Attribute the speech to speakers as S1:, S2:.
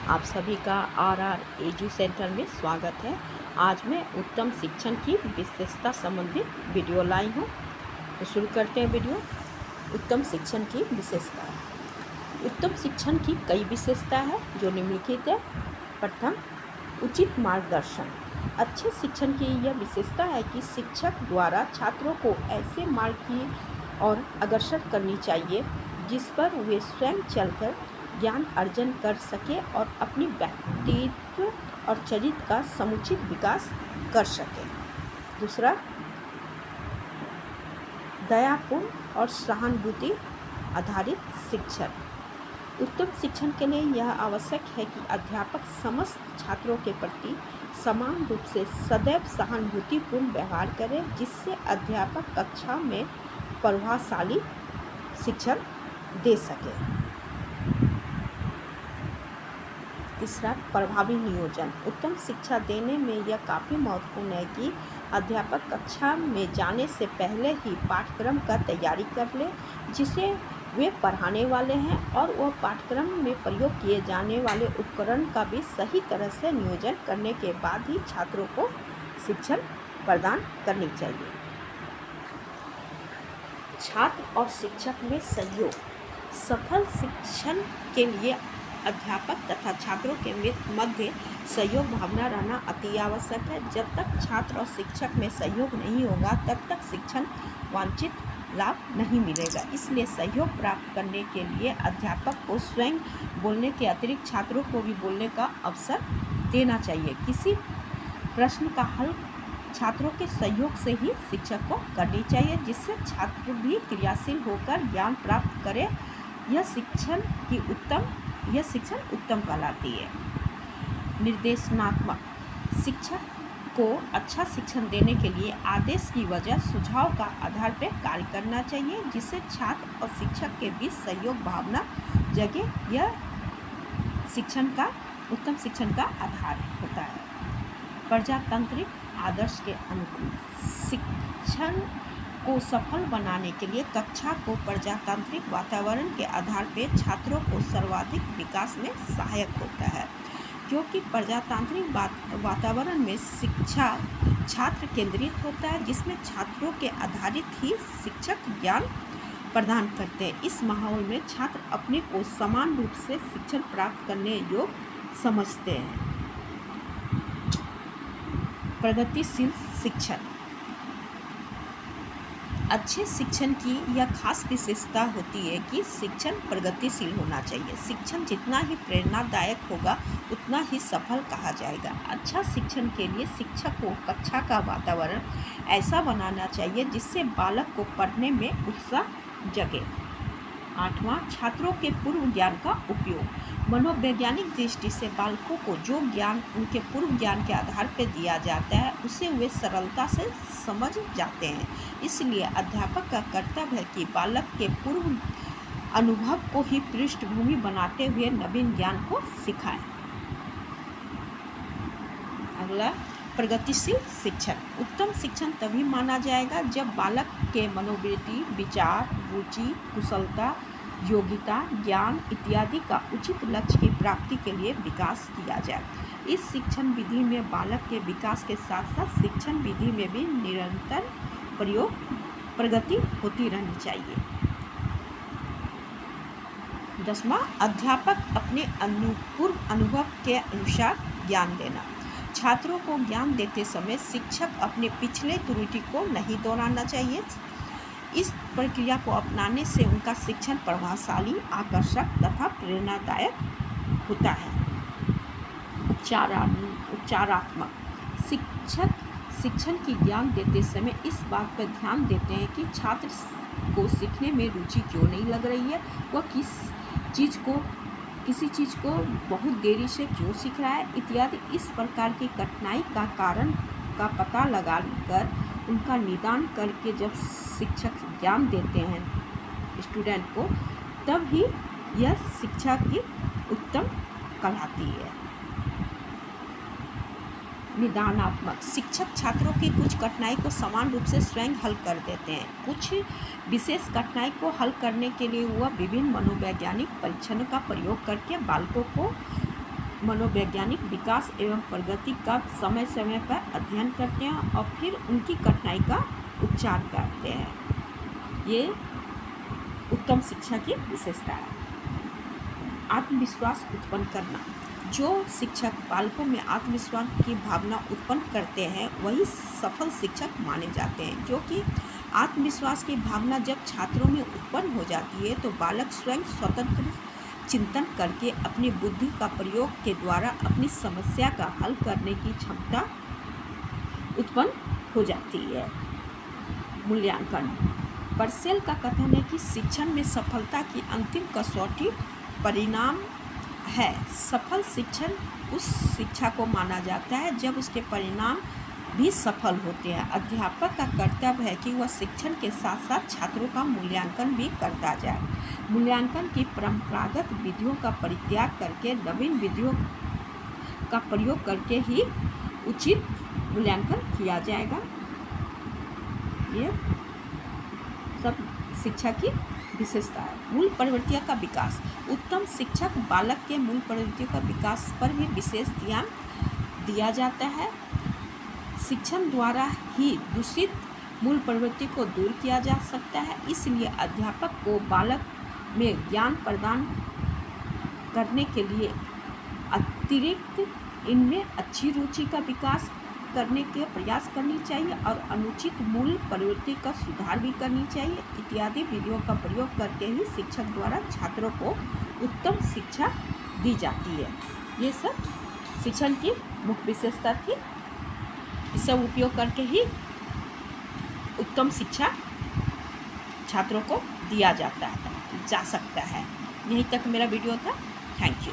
S1: आप सभी का आर एजू सेंटर में स्वागत है। आज मैं उत्तम शिक्षण की विशेषता संबंधित वीडियो लाई हूँ। तो शुरू करते हैं वीडियो। उत्तम शिक्षण की विशेषता। उत्तम शिक्षण की कई विशेषता है जो निम्नलिखित है। प्रथम, उचित मार्गदर्शन। अच्छे शिक्षण की यह विशेषता है कि शिक्षक द्वारा छात्रों को ऐसे मार्ग की ओर अग्रसर करनी चाहिए जिस पर वे स्वयं चलकर ज्ञान अर्जन कर सके और अपनी व्यक्तित्व और चरित्र का समुचित विकास कर सके। दूसरा, दयापूर्ण और सहानुभूति आधारित शिक्षण। उत्तम शिक्षण के लिए यह आवश्यक है कि अध्यापक समस्त छात्रों के प्रति समान रूप से सदैव सहानुभूतिपूर्ण व्यवहार करे, जिससे अध्यापक कक्षा में प्रभावशाली शिक्षण दे सके। तीसरा, प्रभावी नियोजन। उत्तम शिक्षा देने में यह काफ़ी महत्वपूर्ण है कि अध्यापक कक्षा में जाने से पहले ही पाठ्यक्रम का तैयारी कर ले जिसे वे पढ़ाने वाले हैं, और वह पाठ्यक्रम में प्रयोग किए जाने वाले उपकरण का भी सही तरह से नियोजन करने के बाद ही छात्रों को शिक्षण प्रदान करनी चाहिए। छात्र और शिक्षक में सहयोग। सफल शिक्षण के लिए अध्यापक तथा छात्रों के मध्य सहयोग भावना रहना अति आवश्यक है। जब तक छात्र और शिक्षक में सहयोग नहीं होगा तब तक शिक्षण वांछित लाभ नहीं मिलेगा। इसलिए सहयोग प्राप्त करने के लिए अध्यापक को स्वयं बोलने के अतिरिक्त छात्रों को भी बोलने का अवसर देना चाहिए। किसी प्रश्न का हल छात्रों के सहयोग से ही शिक्षक को करनी चाहिए, जिससे छात्र भी क्रियाशील होकर ज्ञान प्राप्त करे। यह शिक्षण उत्तम कहलाती है। निर्देशनात्मक। शिक्षक को अच्छा शिक्षण देने के लिए आदेश की वजह सुझाव का आधार पर कार्य करना चाहिए, जिससे छात्र और शिक्षक के बीच सहयोग भावना जगे। यह उत्तम शिक्षण का आधार होता है। प्रजातांत्रिक आदर्श के अनुकूल। शिक्षण को सफल बनाने के लिए कक्षा को प्रजातांत्रिक वातावरण के आधार पर छात्रों को सर्वाधिक विकास में सहायक होता है, क्योंकि प्रजातांत्रिक वातावरण में शिक्षा छात्र केंद्रित होता है, जिसमें छात्रों के आधारित ही शिक्षक ज्ञान प्रदान करते हैं। इस माहौल में छात्र अपने को समान रूप से शिक्षण प्राप्त करने योग्य समझते हैं। प्रगतिशील शिक्षण। अच्छे शिक्षण की यह खास विशेषता होती है कि शिक्षण प्रगतिशील होना चाहिए। शिक्षण जितना ही प्रेरणादायक होगा उतना ही सफल कहा जाएगा। अच्छा शिक्षण के लिए शिक्षक को कक्षा का वातावरण ऐसा बनाना चाहिए जिससे बालक को पढ़ने में उत्साह जगे। 8वां, छात्रों के पूर्व ज्ञान का उपयोग। मनोवैज्ञानिक दृष्टि से बालकों को जो ज्ञान उनके पूर्व ज्ञान के आधार पर दिया जाता है उसे वे सरलता से समझ जाते हैं। इसलिए अध्यापक का कर्तव्य है कि बालक के पूर्व अनुभव को ही पृष्ठभूमि बनाते हुए नवीन ज्ञान को सिखाएं। अगला, प्रगतिशील शिक्षण। उत्तम शिक्षण तभी माना जाएगा जब बालक के मनोवृत्ति, विचार, रुचि, कुशलता, योग्यता, ज्ञान इत्यादि का उचित लक्ष्य की प्राप्ति के लिए विकास किया जाए। इस शिक्षण विधि में बालक के विकास के साथ साथ शिक्षण विधि में भी निरंतर प्रगति होती रहनी चाहिए। 10वां, अध्यापक अपने पूर्व अनुभव के अनुसार ज्ञान देना। छात्रों को ज्ञान देते समय शिक्षक अपने पिछले त्रुटि को नहीं दोहराना चाहिए। इस प्रक्रिया को अपनाने से उनका शिक्षण प्रभावशाली, आकर्षक तथा प्रेरणादायक होता है। उपचारात्मक। शिक्षक शिक्षण की ज्ञान देते समय इस बात पर ध्यान देते हैं कि छात्र को सीखने में रुचि क्यों नहीं लग रही है, वह किसी चीज़ को बहुत देरी से क्यों सीख रहा है इत्यादि। इस प्रकार की कठिनाई का कारण का पता लगाकर उनका निदान करके जब शिक्षक ज्ञान देते हैं स्टूडेंट को, तब ही यह शिक्षा की उत्तम कहलाती है। निदानात्मक। शिक्षक छात्रों की कुछ कठिनाई को समान रूप से स्वयं हल कर देते हैं। कुछ विशेष कठिनाई को हल करने के लिए वह विभिन्न मनोवैज्ञानिक परीक्षणों का प्रयोग करके बालकों को मनोवैज्ञानिक विकास एवं प्रगति का समय समय पर अध्ययन करते हैं और फिर उनकी कठिनाई का उपचार करते हैं। ये उत्तम शिक्षा की विशेषता है। आत्मविश्वास उत्पन्न करना। जो शिक्षक बालकों में आत्मविश्वास की भावना उत्पन्न करते हैं वही सफल शिक्षक माने जाते हैं। जो कि आत्मविश्वास की भावना जब छात्रों में उत्पन्न हो जाती है तो बालक स्वयं स्वतंत्र चिंतन करके अपनी बुद्धि का प्रयोग के द्वारा अपनी समस्या का हल करने की क्षमता उत्पन्न हो जाती है। मूल्यांकन। पर्सेल का कथन है कि शिक्षण में सफलता की अंतिम कसौटी परिणाम है। सफल शिक्षण उस शिक्षा को माना जाता है जब उसके परिणाम भी सफल होते हैं। अध्यापक का कर्तव्य है कि वह शिक्षण के साथ साथ छात्रों का मूल्यांकन भी करता जाए। मूल्यांकन की परंपरागत विधियों का परित्याग करके नवीन विधियों का प्रयोग करके ही उचित मूल्यांकन किया जाएगा। ये सब शिक्षा की विशेषता है। मूल प्रवृत्तियों का विकास। उत्तम शिक्षक बालक के मूल प्रवृत्तियों का विकास पर भी विशेष ध्यान दिया जाता है। शिक्षण द्वारा ही दूषित मूल प्रवृत्ति को दूर किया जा सकता है। इसलिए अध्यापक को बालक में ज्ञान प्रदान करने के लिए अतिरिक्त इनमें अच्छी रुचि का विकास करने के प्रयास करनी चाहिए और अनुचित मूल प्रवृत्ति का सुधार भी करनी चाहिए। इत्यादि विधियों का प्रयोग करके ही शिक्षक द्वारा छात्रों को उत्तम शिक्षा दी जाती है। ये सब शिक्षण की मुख्य विशेषता थी। इस सब उपयोग करके ही उत्तम शिक्षा छात्रों को दिया जा सकता है। यहीं तक मेरा वीडियो था। Thank you.